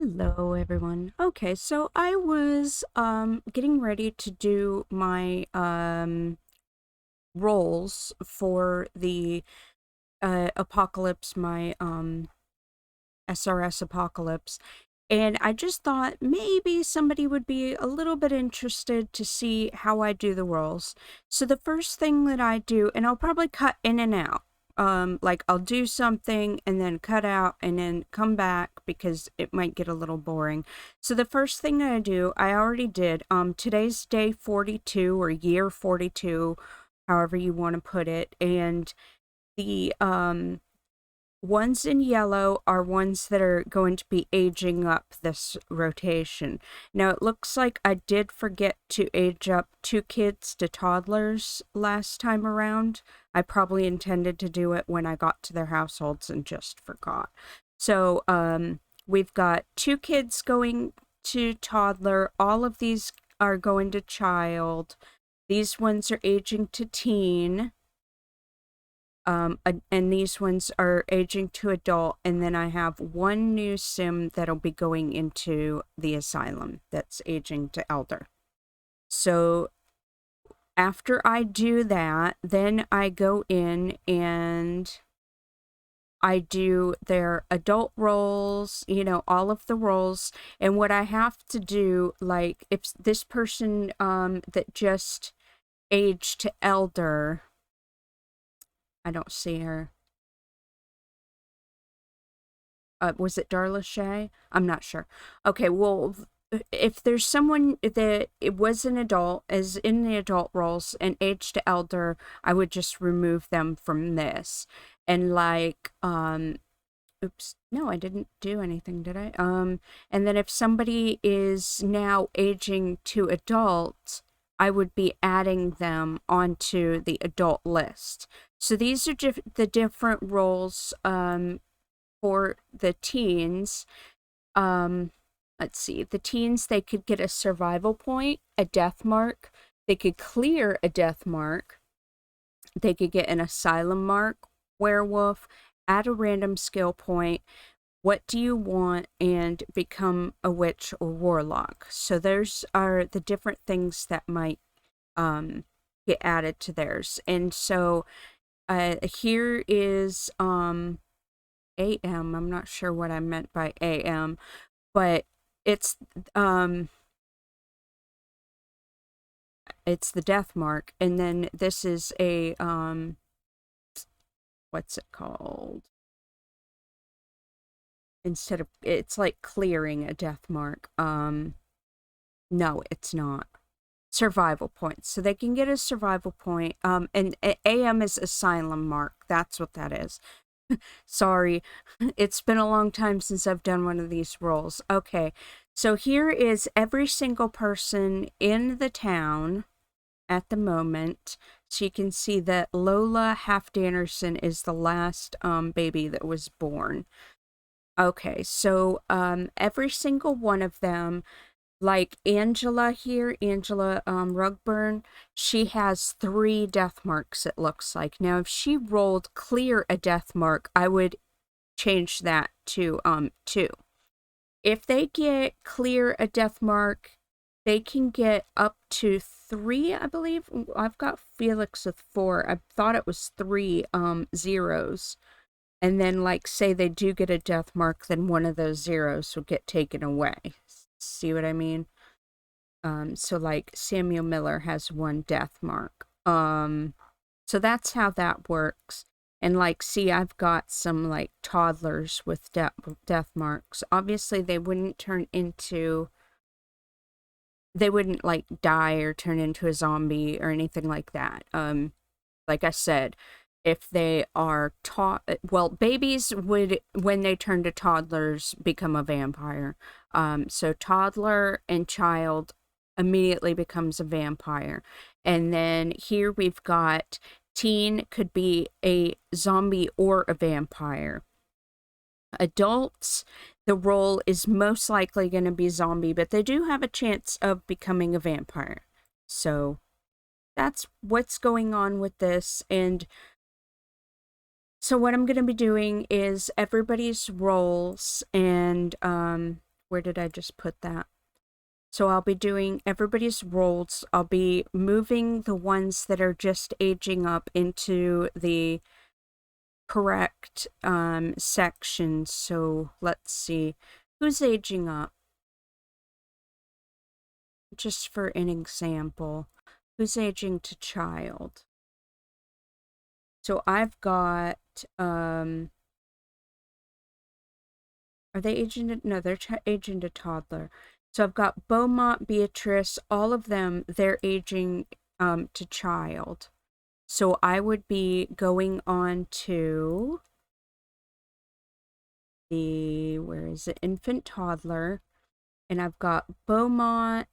Hello everyone. Okay, so I was getting ready to do my roles for the apocalypse, my SRS apocalypse, and I just thought maybe somebody would be a little bit interested to see how I do the roles. So the first thing that I do, and I'll probably cut in and out. Like I'll do something and then cut out and then come back because it might get a little boring. So the first thing that I do, I already did. Today's day 42 or year 42, however you want to put it, and the ones in yellow are ones that are going to be aging up this rotation. Now, it looks like I did forget to age up 2 kids to toddlers last time around. I probably intended to do it when I got to their households and just forgot. So, we've got 2 kids going to toddler. All of these are going to child. These ones are aging to teen. And these ones are aging to adult, and then I have one new sim that'll be going into the asylum that's aging to elder. So after I do that, then I go in and I do their adult roles, all of the roles. And what I have to do, like if this person that just aged to elder, I don't see her. Was it Darla Shay? I'm not sure. Okay, well, if there's someone that it was an adult, as in the adult roles, and age to elder, I would just remove them from this. And oops, no, I didn't do anything, did I? And then if somebody is now aging to adult, I would be adding them onto the adult list. So these are the different roles, for the teens. Let's see, the teens, they could get a survival point, a death mark, they could clear a death mark, they could get an asylum mark, werewolf, add a random skill point, what do you want, and become a witch or warlock. So those are the different things that might get added to theirs. And so here is AM. I'm not sure what I meant by AM, but it's um it's the death mark, and then this is a what's it called? Instead of, it's like clearing a death mark. No, it's not. Survival points. So they can get a survival point. And AM is asylum mark. That's what that is. Sorry, it's been a long time since I've done one of these roles. Okay, so here is every single person in the town at the moment. So you can see that Lola Halfdanarson is the last baby that was born. Okay, so every single one of them, like Angela here, Angela Rugburn, she has 3 death marks, it looks like. Now, if she rolled clear a death mark, I would change that to 2. If they get clear a death mark, they can get up to 3, I believe. I've got Felix with 4. I thought it was 3 zeros. And then, like, say they do get a death mark, then one of those zeros will get taken away. See what I mean? So like Samuel Miller has 1 death mark. So that's how that works. And like, see, I've got some like toddlers with death marks. Obviously, they wouldn't like die or turn into a zombie or anything like that. Like I said, if they are well, babies would, when they turn to toddlers, become a vampire. So toddler and child immediately becomes a vampire. And then here we've got teen could be a zombie or a vampire. Adults, the role is most likely going to be zombie, but they do have a chance of becoming a vampire. So that's what's going on with this. And so what I'm going to be doing is everybody's roles, and Where did I just put that? So I'll be doing everybody's rolls. I'll be moving the ones that are just aging up into the correct section. So let's see. Who's aging up? Just for an example. Who's aging to child? So I've got, are they aging to, no, they're aging to toddler. So I've got Beaumont, Beatrice, all of them, they're aging to child. So I would be going on to the, where is it? Infant toddler. And I've got Beaumont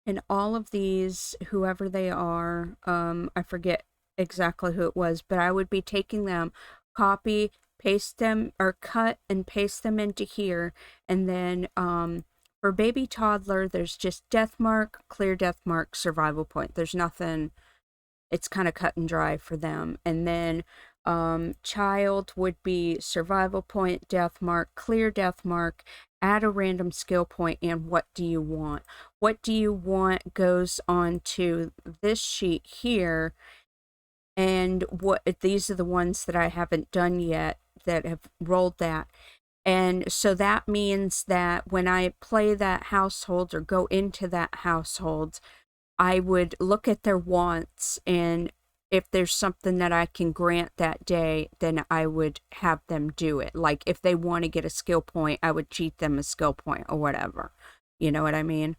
and all of these, whoever they are, I forget exactly who it was, but I would be taking them, copy, paste them, or cut and paste them into here. And then for baby toddler, there's just death mark, clear death mark, survival point. There's nothing, it's kind of cut and dry for them. And then child would be survival point, death mark, clear death mark, add a random skill point, and what do you want? What do you want goes on to this sheet here. And what these are the ones that I haven't done yet that have rolled that. And so that means that when I play that household or go into that household, I would look at their wants, and if there's something that I can grant that day, then I would have them do it. Like if they want to get a skill point, I would cheat them a skill point or whatever. You know what I mean?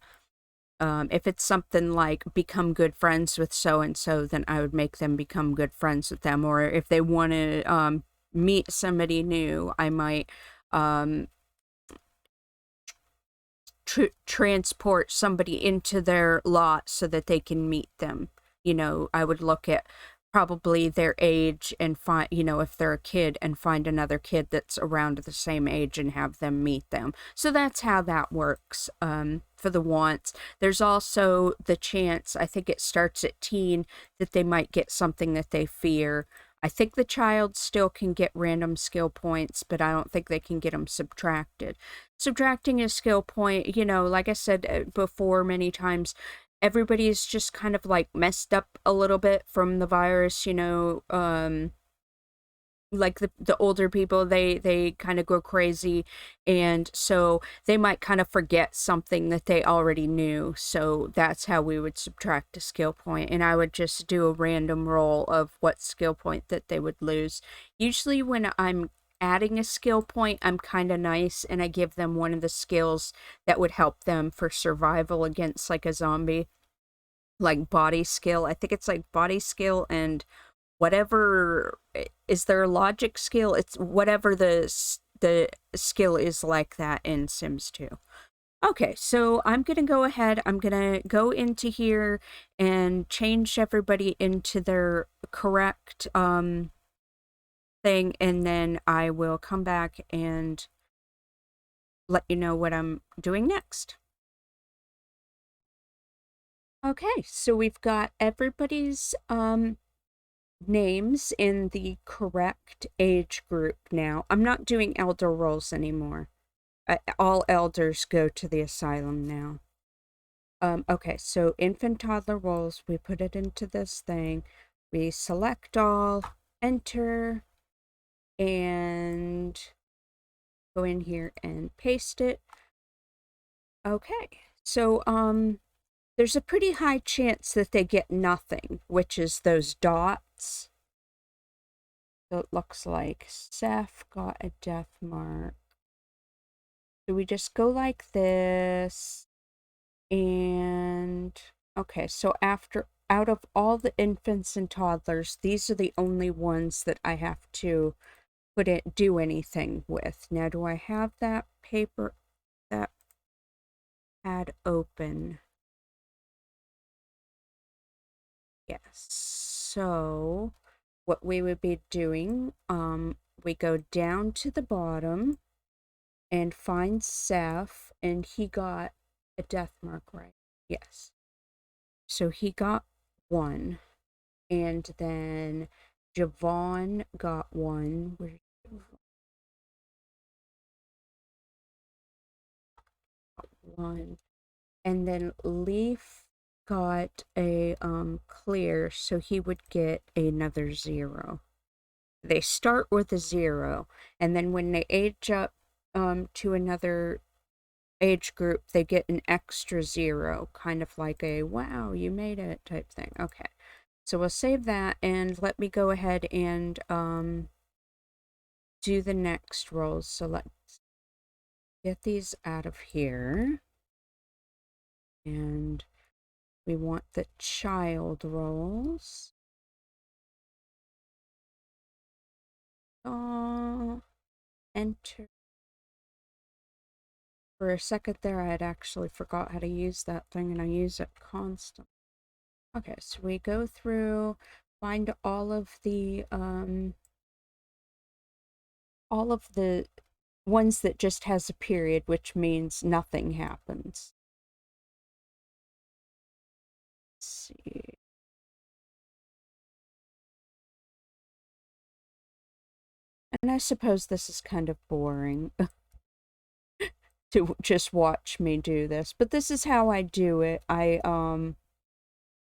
If it's something like become good friends with so-and-so, then I would make them become good friends with them. Or if they want to meet somebody new, I might transport somebody into their lot so that they can meet them. You know, I would look at probably their age and find, you know, if they're a kid, and find another kid that's around the same age and have them meet them. So that's how that works for the wants. There's also the chance, I think it starts at teen, that they might get something that they fear. I think the child still can get random skill points, but I don't think they can get them subtracted. Subtracting a skill point, you know, like I said before many times, everybody's just kind of like messed up a little bit from the virus, you know, like the older people, they kind of go crazy, and so they might kind of forget something that they already knew. So that's how we would subtract a skill point, and I would just do a random roll of what skill point that they would lose. Usually when I'm adding a skill point, I'm kind of nice, and I give them one of the skills that would help them for survival against like a zombie, like body skill. I think it's like body skill and whatever is their logic skill. It's whatever the skill is like that in Sims 2. Okay, so I'm gonna go ahead, I'm gonna go into here and change everybody into their correct thing, and then I will come back and let you know what I'm doing next. Okay, so we've got everybody's names in the correct age group now. I'm not doing elder roles anymore. All elders go to the asylum now. Okay, so infant toddler roles, we put it into this thing. We select all, enter, and go in here and paste it. Okay, so there's a pretty high chance that they get nothing, which is those dots. So it looks like Seth got a death mark. So we just go like this. And okay, so out of all the infants and toddlers, these are the only ones that I have to do anything with. Now, do I have that paper, that pad open? Yes. So what we would be doing, we go down to the bottom and find Seth, and he got a death mark, right? Yes. So he got one, and then Javon got one. 1. And then Leaf got a clear, so he would get another 0. They start with a 0, and then when they age up to another age group, they get an extra 0, kind of like a wow, you made it type thing. Okay, so we'll save that, and let me go ahead and do the next rolls. So let's get these out of here, and we want the child rolls. Enter. For a second there, I had actually forgot how to use that thing, and I use it constantly. Okay, so we go through, find all of the ones that just has a period, which means nothing happens. Let's see. And I suppose this is kind of boring to just watch me do this, but this is how I do it. I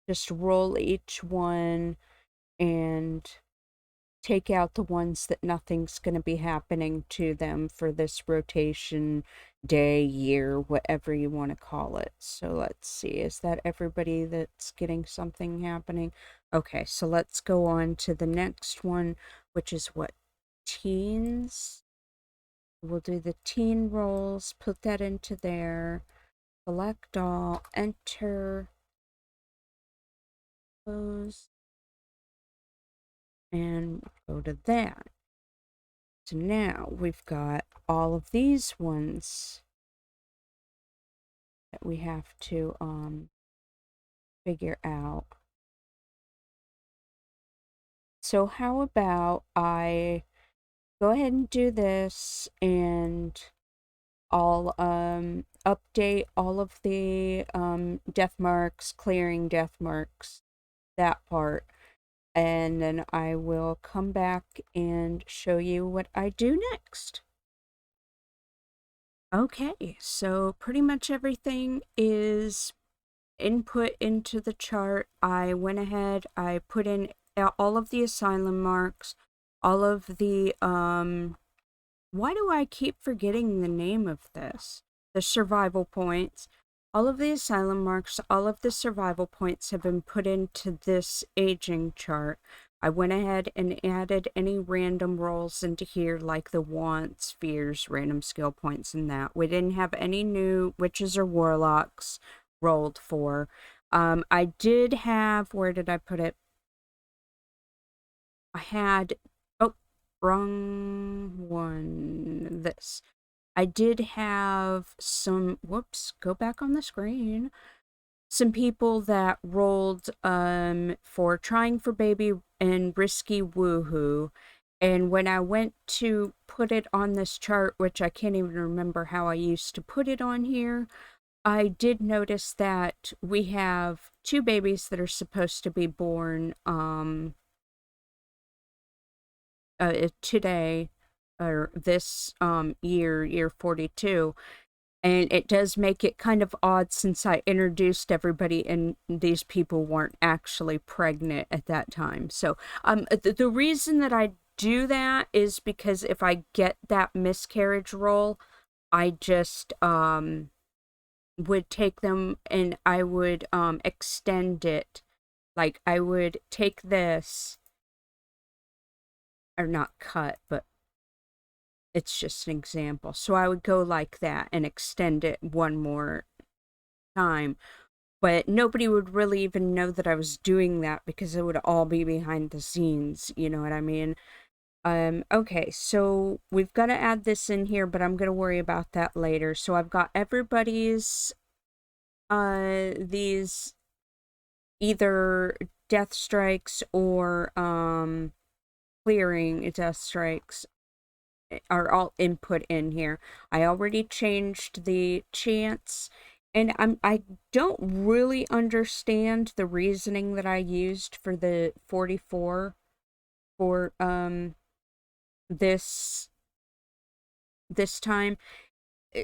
just roll each one and take out the ones that nothing's going to be happening to them for this rotation, day, year, whatever you want to call it. So let's see, is that everybody that's getting something happening? Okay, so let's go on to the next one, which is what? Teens? We'll do the teen rolls, put that into there, select all, enter, close, and go to that. So now we've got all of these ones that we have to figure out. So how about I go ahead and do this, and I'll update all of the death marks, clearing death marks, that part, and then I will come back and show you what I do next. Okay, so pretty much everything is input into the chart. I went ahead, I put in all of the asylum marks, all of the, why do I keep forgetting the name of this? The survival points. All of the asylum marks, all of the survival points have been put into this aging chart. I went ahead and added any random rolls into here, like the wants, fears, random skill points, and that. We didn't have any new witches or warlocks rolled for. I did have, where did I put it? I had, oh, wrong one, this. I did have some, whoops, go back on the screen. Some people that rolled for Trying for Baby and Risky Woohoo. And when I went to put it on this chart, which I can't even remember how I used to put it on here, I did notice that we have 2 babies that are supposed to be born today, or this year 42. And it does make it kind of odd, since I introduced everybody and these people weren't actually pregnant at that time. So the reason that I do that is because if I get that miscarriage roll, I just would take them and I would extend it. Like, I would take this, or not cut, but it's just an example. So I would go like that and extend it one more time. But nobody would really even know that I was doing that, because it would all be behind the scenes, you know what I mean? Okay, so we've got to add this in here, but I'm going to worry about that later. So I've got everybody's, these either death strikes or, clearing death strikes are all input in here. I already changed the chance, and I don't really understand the reasoning that I used for the 44 for this time.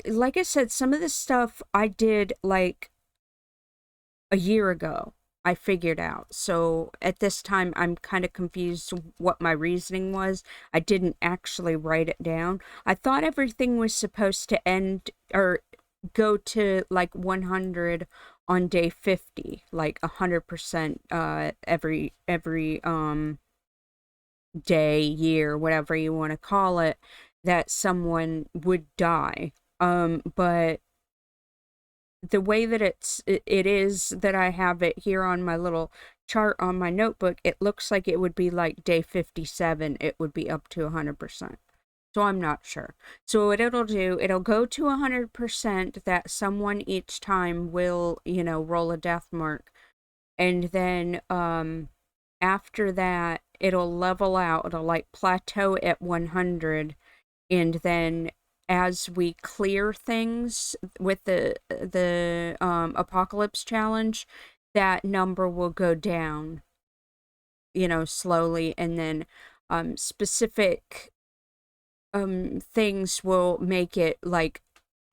like I said, some of this stuff I did like a year ago. I figured out. So at this time, I'm kind of confused what my reasoning was. I didn't actually write it down. I thought everything was supposed to end or go to like 100 on day 50, like 100% every day, year, whatever you want to call it, that someone would die. But the way that it is that I have it here on my little chart on my notebook, it looks like it would be like day 57, it would be up to 100%. So I'm not sure. So what it'll do, it'll go to 100% that someone each time will, roll a death mark. And then after that, it'll level out. It'll like plateau at 100, and then as we clear things with the apocalypse challenge, that number will go down, slowly, and then specific things will make it like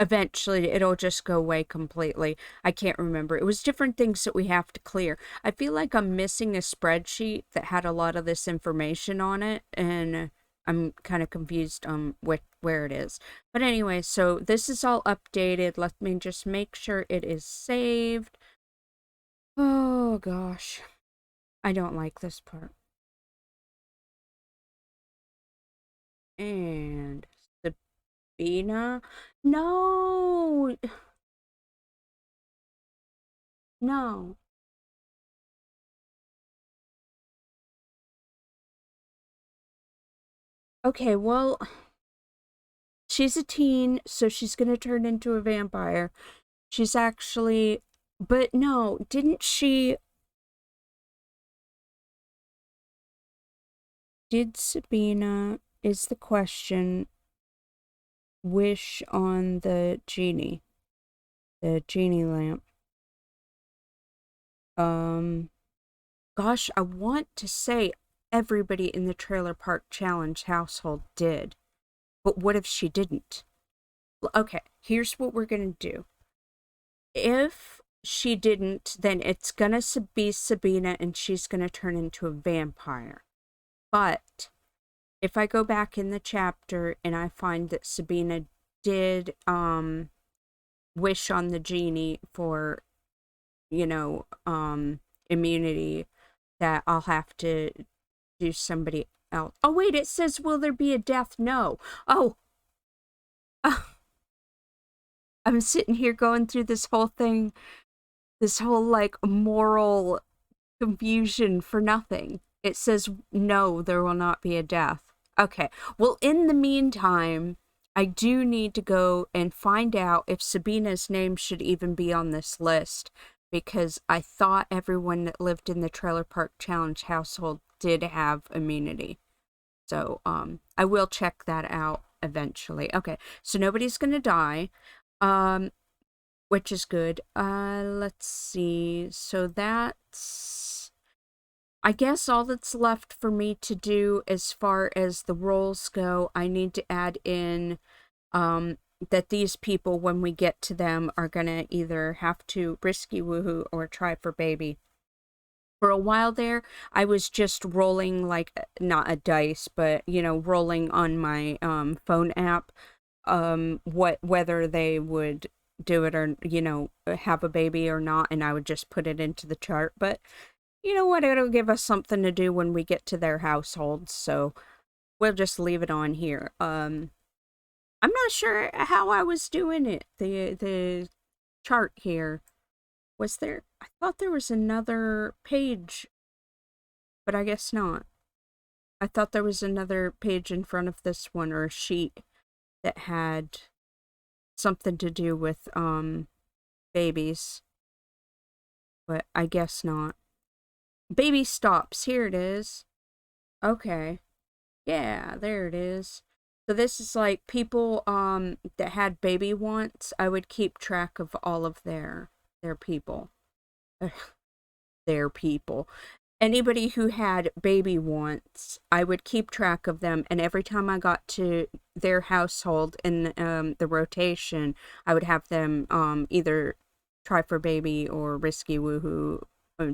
eventually it'll just go away completely. I can't remember. It was different things that we have to clear. I feel like I'm missing a spreadsheet that had a lot of this information on it, and I'm kind of confused where it is. But anyway, so this is all updated. Let me just make sure it is saved. Oh gosh. I don't like this part. And Sabina? No. No. Okay, well, she's a teen, so she's gonna turn into a vampire. She's actually, but no, did Sabina, is the question, wish on the genie lamp? Gosh, I want to say everybody in the Trailer Park Challenge household did, but what if she didn't? Okay, here's what we're gonna do. If she didn't, then it's gonna be Sabina and she's gonna turn into a vampire. But if I go back in the chapter and I find that Sabina did wish on the genie for, immunity, that I'll have to do somebody else. Oh wait, it says will there be a death? No. Oh. I'm sitting here going through this whole thing, this whole like moral confusion for nothing. It says no, there will not be a death. Okay. Well, in the meantime, I do need to go and find out if Sabina's name should even be on this list, because I thought everyone that lived in the Trailer Park Challenge household did have immunity. So, I will check that out eventually. Okay. So nobody's going to die. Which is good. Let's see. So that's, I guess, all that's left for me to do as far as the roles go. I need to add in that these people, when we get to them, are gonna either have to risky woohoo or try for baby. For a while there, I was just rolling like not a dice, but rolling on my phone app, whether they would do it or have a baby or not, and I would just put it into the chart. But you know what, it'll give us something to do when we get to their households, so we'll just leave it on here. I'm not sure how I was doing it, the chart here. Was there, I thought there was another page, but I guess not. I thought there was another page in front of this one, or a sheet that had something to do with babies, but I guess not. Baby stops, here it is. Okay, yeah, there it is. So this is like people that had baby once. I would keep track of all of their people. Their people. anybody who had baby once, I would keep track of them, and every time I got to their household in the rotation, I would have them either try for baby or risky woohoo,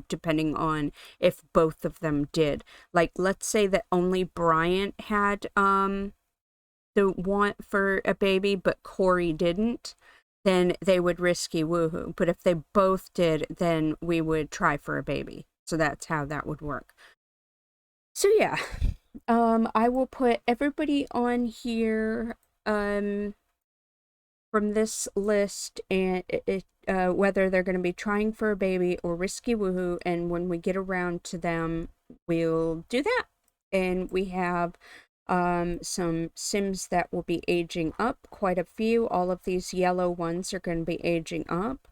depending on if both of them did. Like, let's say that only Bryant had the want for a baby, but Corey didn't, then they would risky woohoo. But if they both did, then we would try for a baby. So that's how that would work. So yeah, I will put everybody on here from this list, and whether they're going to be trying for a baby or risky woohoo. And when we get around to them, we'll do that. And we have some Sims that will be aging up, quite a few. All of these yellow ones are going to be aging up.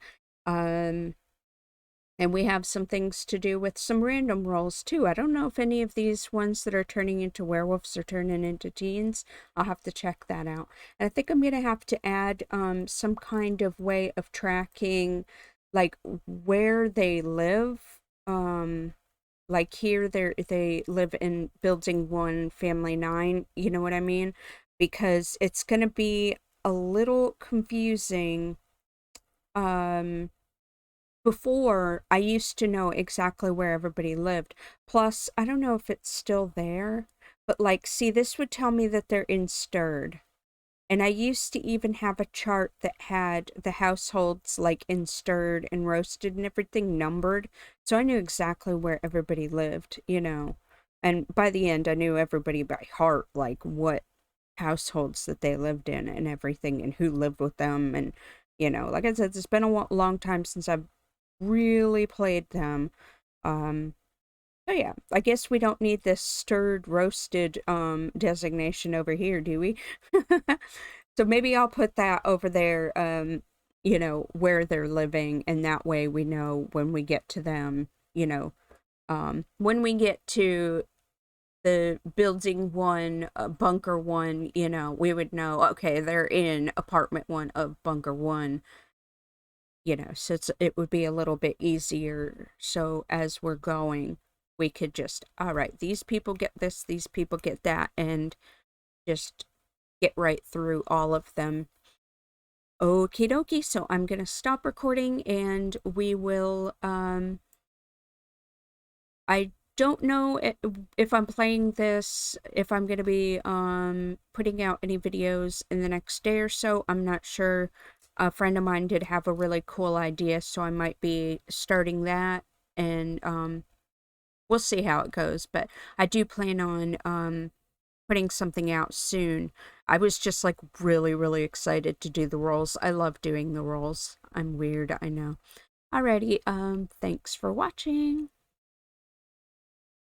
And we have some things to do with some random rolls too. I don't know if any of these ones that are turning into werewolves are turning into teens. I'll have to check that out. And I think I'm going to have to add some kind of way of tracking, like, where they live. Like here, they live in Building 1, Family 9. You know what I mean? Because it's going to be a little confusing. Before, I used to know exactly where everybody lived. Plus, I don't know if it's still there, but like, see, this would tell me that they're in Stirred. And I used to even have a chart that had the households like in Stirred and Roasted and everything numbered. So I knew exactly where everybody lived, you know. And by the end, I knew everybody by heart, like what households that they lived in and everything and who lived with them. And, you know, like I said, it's been a long time since I've really played them. So yeah, I guess we don't need this stirred roasted designation over here, do we? So maybe I'll put that over there, you know, where they're living, and that way we know when we get to them, you know, when we get to the Building 1, Bunker 1, you know, we would know, okay, they're in Apartment 1 of Bunker 1. You know, so it would be a little bit easier. So as we're going, we could just, all right, these people get this, these people get that, and just get right through all of them. Okie dokie, so I'm going to stop recording, and we will, I don't know if I'm playing this, if I'm going to be putting out any videos in the next day or so. I'm not sure. A friend of mine did have a really cool idea, so I might be starting that, and we'll see how it goes. But I do plan on putting something out soon. I was just like really, really excited to do the rolls. I love doing the rolls. I'm weird, I know. Alrighty, thanks for watching.